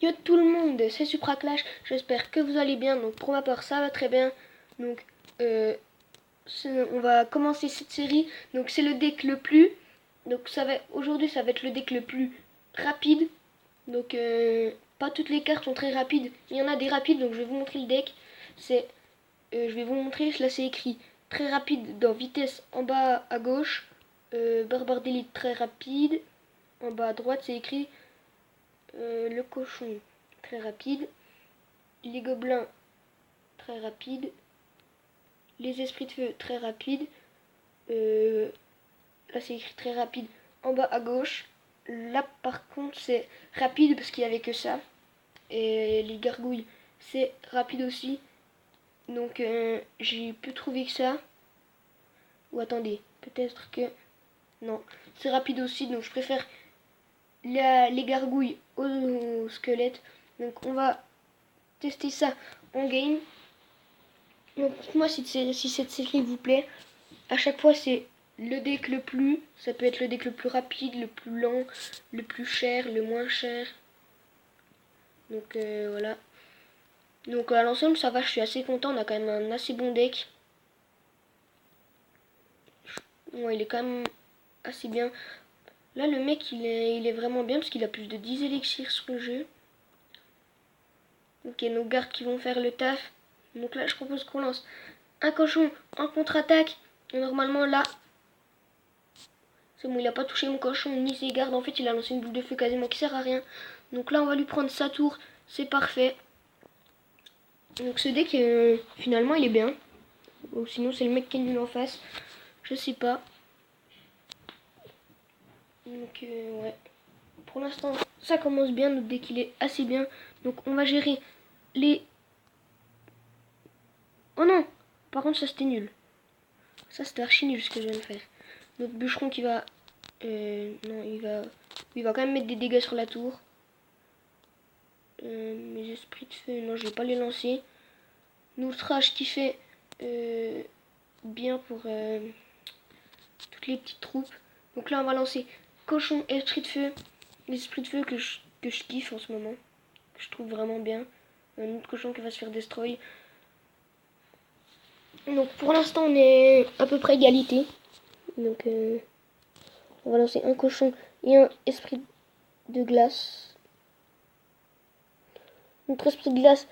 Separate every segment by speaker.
Speaker 1: Yo tout le monde, c'est Supraclash, j'espère que vous allez bien. Donc pour ma part ça va très bien. Donc on va commencer cette série. Donc c'est le deck le plus. Donc aujourd'hui ça va être le deck le plus rapide. Donc pas toutes les cartes sont très rapides. Il y en a des rapides, donc je vais vous montrer le deck. Je vais vous montrer, là c'est écrit très rapide dans vitesse en bas à gauche. Barbare d'élite très rapide. En bas à droite c'est écrit le cochon très rapide, les gobelins très rapides, les esprits de feu très rapides. Là c'est écrit très rapide en bas à gauche. Là par contre c'est rapide parce qu'il n'y avait que ça. Et les gargouilles c'est rapide aussi. Donc j'ai pu trouver que ça. Ou attendez, peut-être que... Non, c'est rapide aussi, donc je préfère les gargouilles au squelette. Donc on va tester ça en game. Donc dites-moi si cette série vous plaît. À chaque fois c'est le deck le plus. Ça peut être le deck le plus rapide, le plus lent, le plus cher, le moins cher. Donc voilà. Donc à l'ensemble ça va, je suis assez content. On a quand même un assez bon deck. Ouais, il est quand même assez bien. Là le mec il est vraiment bien parce qu'il a plus de 10 élixirs sur le jeu. Ok, nos gardes qui vont faire le taf. Donc là je propose qu'on lance un cochon en contre-attaque. Et normalement là, c'est bon, il a pas touché mon cochon ni ses gardes. En fait il a lancé une boule de feu quasiment qui sert à rien. Donc là on va lui prendre sa tour. C'est parfait. Donc ce deck finalement il est bien. Ou sinon c'est le mec qui est nul en face. Je sais pas. Donc ouais. Pour l'instant ça commence bien. Notre deck il est assez bien. Donc on va gérer les... Oh non. Par contre ça c'était nul. Ça c'était archi nul ce que je viens de faire. Notre bûcheron qui va... non, il va quand même mettre des dégâts sur la tour. Mes esprits de feu, non, je vais pas les lancer. Notre qui fait bien pour toutes les petites troupes. Donc là, on va lancer cochon et esprit de feu. L'esprit de feu que je kiffe en ce moment. Que je trouve vraiment bien. Un autre cochon qui va se faire destroy. Donc pour l'instant, on est à peu près égalité. Donc on va lancer un cochon et un esprit de glace. Notre esprit de glace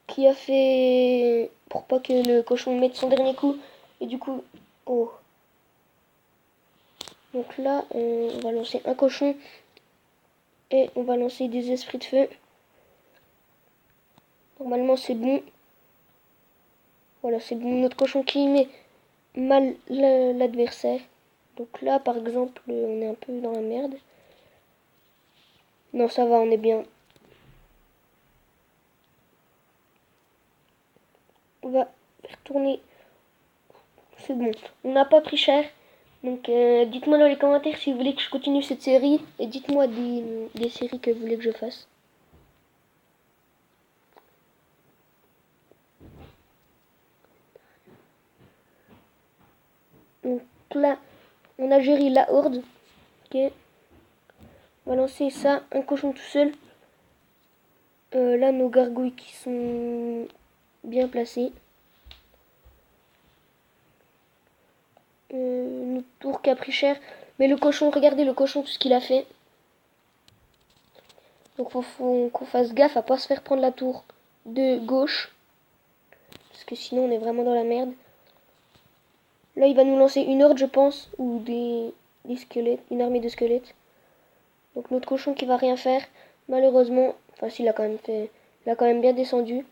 Speaker 1: qui a fait pour pas que le cochon mette son dernier coup. Et du coup, oh. Donc là, on va lancer un cochon et on va lancer des esprits de feu. Normalement, c'est bon. Voilà, c'est bon. Notre cochon qui met mal l'adversaire. Donc là, par exemple, on est un peu dans la merde. Non, ça va, on est bien. On va faire tourner. C'est bon. On n'a pas pris cher. Donc dites-moi dans les commentaires si vous voulez que je continue cette série. Et dites-moi des séries que vous voulez que je fasse. Donc là, on a géré la horde. Ok. On va lancer ça, un cochon tout seul. Là, nos gargouilles qui sont bien placées. Notre tour qui a pris cher. Mais le cochon, regardez le cochon, tout ce qu'il a fait. Donc faut qu'on fasse gaffe à pas se faire prendre la tour de gauche. Parce que sinon on est vraiment dans la merde. Là il va nous lancer une horde je pense. Ou des squelettes. Une armée de squelettes. Donc notre cochon qui va rien faire. Malheureusement. Enfin s'il a quand même fait. Il a quand même bien descendu.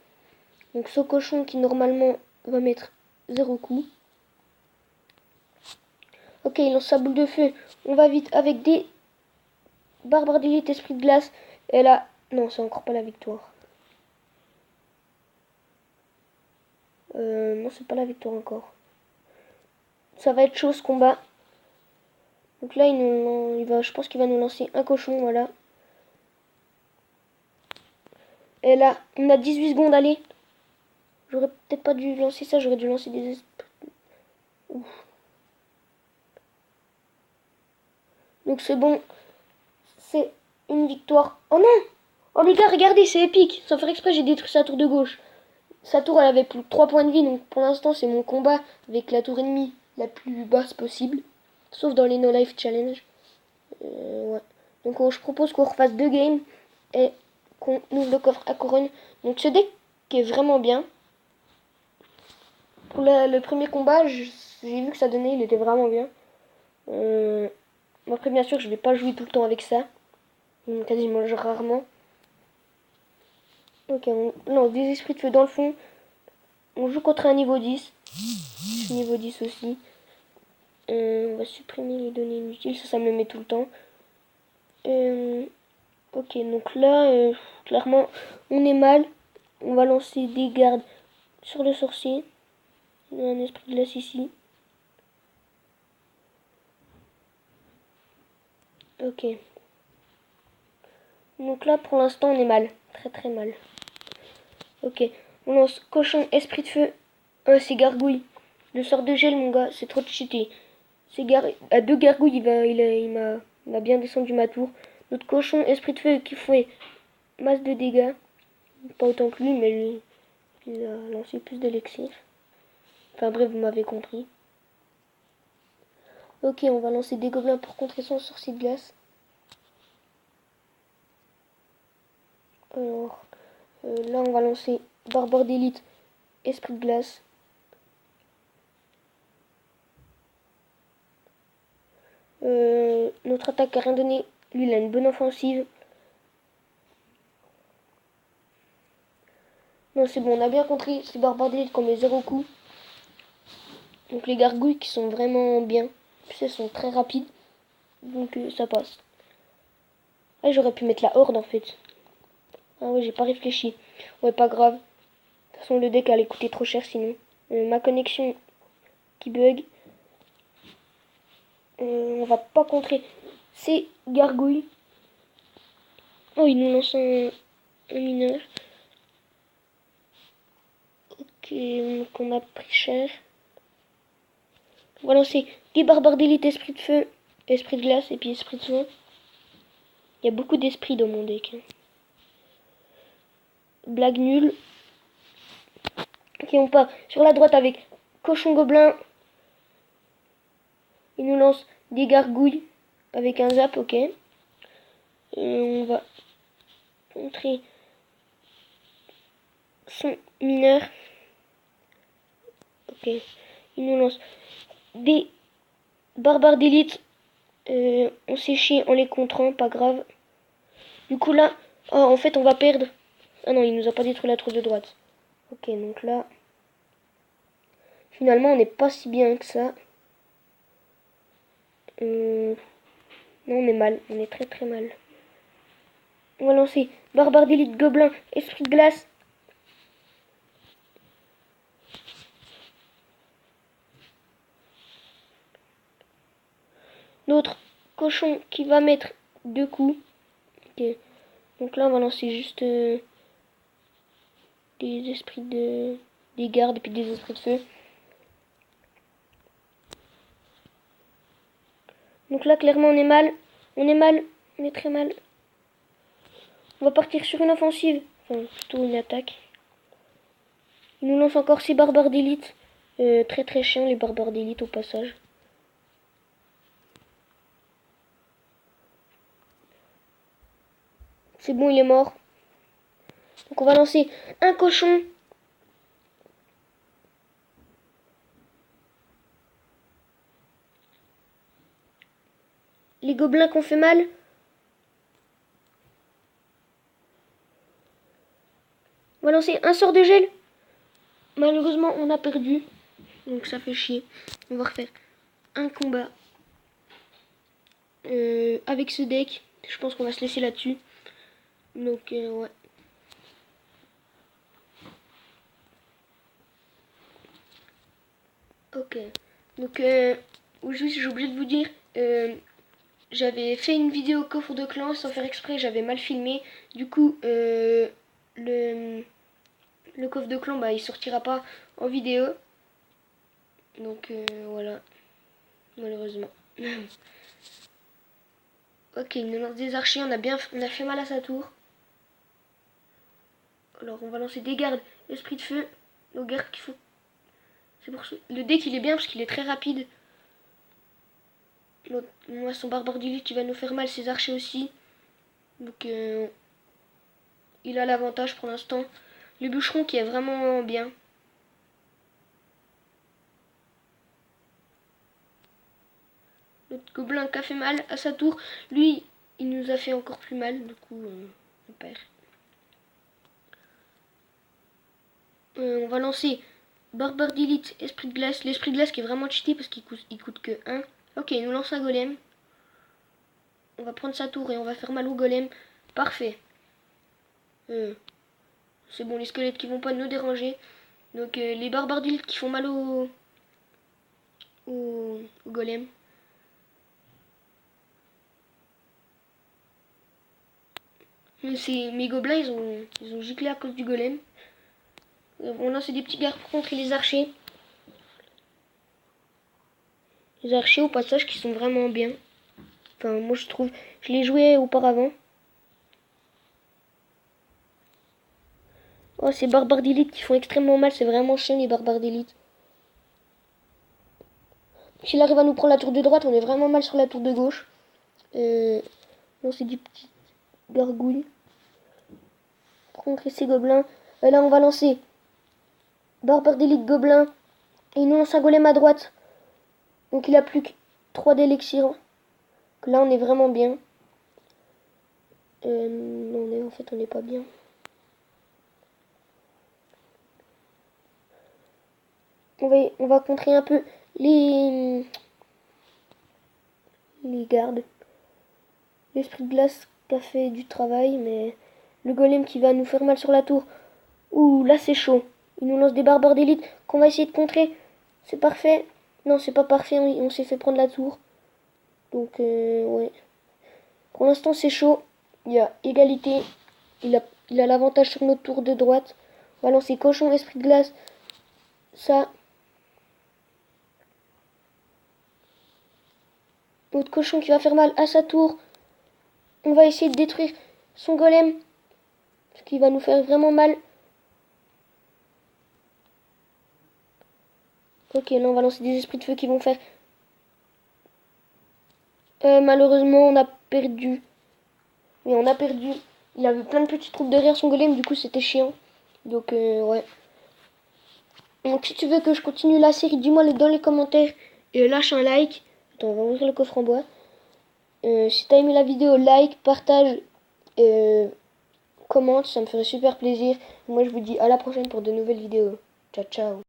Speaker 1: Donc ce cochon qui normalement va mettre 0 coup. Ok, il lance sa boule de feu. On va vite avec des barbares d'élite, esprit de glace. Et là, non, c'est encore pas la victoire. Non, c'est pas la victoire encore. Ça va être chaud ce combat. Donc là, je pense qu'il va nous lancer un cochon, voilà. Et là, on a 18 secondes, allez. J'aurais peut-être pas dû lancer ça, j'aurais dû lancer des... Ouf. Donc c'est bon. C'est une victoire. Oh non! Oh les gars, regardez, c'est épique. Sans faire exprès, j'ai détruit sa tour de gauche. Sa tour, elle avait plus que 3 points de vie, donc pour l'instant, c'est mon combat avec la tour ennemie la plus basse possible. Sauf dans les No Life Challenge. Ouais. Donc je propose qu'on refasse 2 games et qu'on ouvre le coffre à couronne. Donc ce deck est vraiment bien. Pour le premier combat, j'ai vu que ça donnait, il était vraiment bien. Après, bien sûr, je vais pas jouer tout le temps avec ça. Quasiment rarement. Ok, on lance des esprits de feu dans le fond. On joue contre un niveau 10. Je suis niveau 10 aussi. On va supprimer les données inutiles, ça me le met tout le temps. Ok, donc là, clairement, on est mal. On va lancer des gardes sur le sorcier. Il y a un esprit de glace ici. Ok. Donc là, pour l'instant, on est mal. Très très mal. Ok. On lance cochon, esprit de feu. C'est gargouille. Le sort de gel, mon gars, c'est trop cheaté. À 2 gargouilles, il m'a bien descendu ma tour. Notre cochon, esprit de feu, qui fait masse de dégâts. Pas autant que lui, mais lui, il a lancé plus d'élixir. Enfin bref, vous m'avez compris. Ok, on va lancer des gobelins pour contrer son sorcier de glace. Alors, là, on va lancer barbare d'élite, esprit de glace. Notre attaque a rien donné. Lui, il a une bonne offensive. Non, c'est bon, on a bien compris. C'est barbare d'élite qu'on met 0 coup. Donc les gargouilles qui sont vraiment bien. Puis elles sont très rapides. Donc ça passe. Ah, j'aurais pu mettre la horde en fait. Ah ouais, j'ai pas réfléchi. Ouais, pas grave. De toute façon, le deck allait coûter trop cher sinon. Ma connexion qui bug. On va pas contrer ces gargouilles. Oh, il nous lance un mineur. Ok, donc on a pris cher. On va lancer des barbares d'élite, esprit de feu, esprit de glace et puis esprit de soin. Il y a beaucoup d'esprits dans mon deck. Blague nulle. Ok, on part sur la droite avec cochon gobelin. Il nous lance des gargouilles avec un zap, ok. On va contrer son mineur. Ok. Il nous lance des barbares d'élite. On s'est chié en les contrant, pas grave. Du coup là, oh, en fait on va perdre. Ah non, il nous a pas détruit la tour de droite. Ok, donc là, finalement on n'est pas si bien que ça. Non, on est mal, on est très très mal. On va lancer barbare d'élite, gobelin, esprit de glace. Notre cochon qui va mettre 2 coups. Ok. Donc là on va lancer juste des esprits des gardes et puis des esprits de feu. Donc là clairement on est mal. On est mal. On est très mal. On va partir sur une offensive. Enfin plutôt une attaque. Il nous lance encore 6 barbares d'élite. Très très chiant les barbares d'élite au passage. C'est bon, il est mort. Donc on va lancer un cochon. Les gobelins qu'on fait mal. On va lancer un sort de gel. Malheureusement, on a perdu. Donc ça fait chier. On va refaire un combat avec ce deck. Je pense qu'on va se laisser là-dessus. Donc ouais. Ok. Donc juste j'ai oublié de vous dire. J'avais fait une vidéo coffre de clan sans faire exprès. J'avais mal filmé. Du coup le coffre de clan bah il sortira pas en vidéo. Donc voilà. Malheureusement. Ok, il nous lance des archers, on a fait mal à sa tour. Alors on va lancer des gardes, esprit de feu, nos gardes qu'il faut. C'est pour ça. Le deck il est bien parce qu'il est très rapide. On a son barbare d'élite qui va nous faire mal, ses archers aussi. Donc il a l'avantage pour l'instant. Le bûcheron qui est vraiment bien. Notre gobelin qui a fait mal à sa tour. Lui, il nous a fait encore plus mal. Du coup, on perd. On va lancer barbare d'élite, esprit de glace. L'esprit de glace qui est vraiment cheaté parce qu'il coûte que 1. Ok, il nous lance un golem. On va prendre sa tour et on va faire mal au golem. Parfait. C'est bon, les squelettes qui vont pas nous déranger. Donc les barbares d'élite qui font mal au golem. Mes gobelins, ils ont giclé à cause du golem. On lance des petits gardes pour contrer les archers. Les archers au passage qui sont vraiment bien. Enfin, moi je trouve. Je les jouais auparavant. Oh, ces barbares d'élite qui font extrêmement mal. C'est vraiment chiant les barbares d'élite. S'il arrive à nous prendre la tour de droite, on est vraiment mal sur la tour de gauche. Non, c'est des petits gargouilles. Contrer ces gobelins. Là, on va lancer barbare d'élite gobelin. Et il nous lance un golem à droite. Donc il a plus que 3 d'élixir. Là, on est vraiment bien. Non, en fait, on n'est pas bien. On va contrer un peu les gardes. L'esprit de glace qui a fait du travail, mais le golem qui va nous faire mal sur la tour. Ouh, là c'est chaud. Il nous lance des barbares d'élite qu'on va essayer de contrer. C'est parfait. Non, c'est pas parfait, on s'est fait prendre la tour. Donc, ouais. Pour l'instant, c'est chaud. Il y a égalité. Il a l'avantage sur notre tour de droite. On va lancer cochon, esprit de glace. Ça. Notre cochon qui va faire mal à sa tour. On va essayer de détruire son golem. Ce qui va nous faire vraiment mal. Ok, là on va lancer des esprits de feu qui vont faire. Malheureusement, on a perdu. Mais on a perdu. Il avait plein de petites troupes derrière son golem, du coup c'était chiant. Donc, ouais. Donc, si tu veux que je continue la série, dis-moi dans les commentaires et lâche un like. Attends, on va ouvrir le coffre en bois. Si t'as aimé la vidéo, like, partage, commente, ça me ferait super plaisir. Moi, je vous dis à la prochaine pour de nouvelles vidéos. Ciao, ciao.